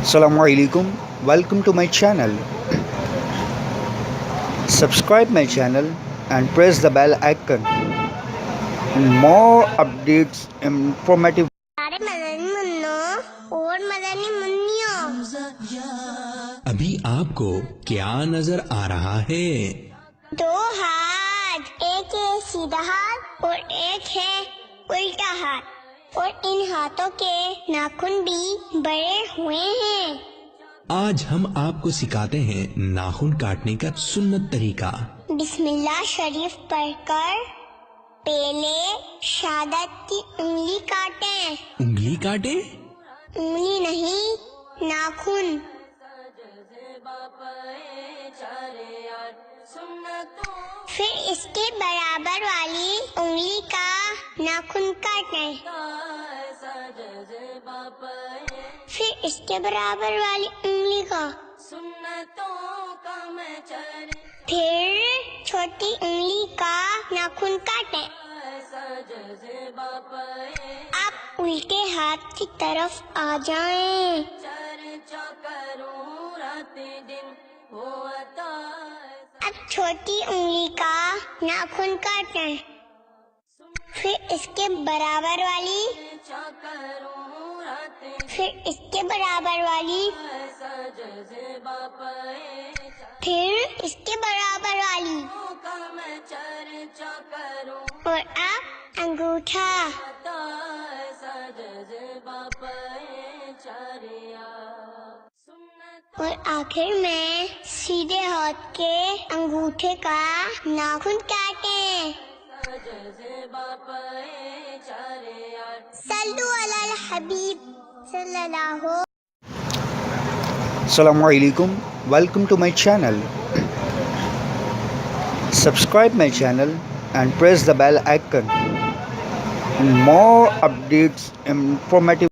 Assalamu alaikum. Welcome to my channel. Subscribe my channel and press the bell icon. And more updates, informative. अरे Madani Munro और मदनी मुन्नियो, अभी आपको क्या नजर आ रहा है? दो हाथ, एक है सीधा हाथ और एक है उल्टा हाथ, और इन हाथों के नाखून भी बड़े हुए हैं। आज हम आपको सिखाते हैं नाखून काटने का सुन्नत तरीका। बिस्मिल्लाह शरीफ पढ़कर पहले शहादत की उंगली काटें। उंगली काटे? उंगली नहीं, नाखून। फिर इसके बराबर वाली उंगली का नाखून काटें। फिर इसके बराबर वाली उंगली का। फिर छोटी उंगली का नाखून काटें। आप उल्टे हाथ की तरफ आ जाएं। अब छोटी उंगली का नाखून काटें। फिर इसके बराबर वाली, फिर इसके बराबर वाली, फिर इसके बराबर वाली, और अब अंगूठा। और आखिर में सीधे हाथ के अंगूठे का नाखून काटें। सल्लु अलल हबीब सल्लल्लाहु। Assalamu alaikum. Welcome to my channel. Subscribe my channel and press the bell icon. And more updates, informative.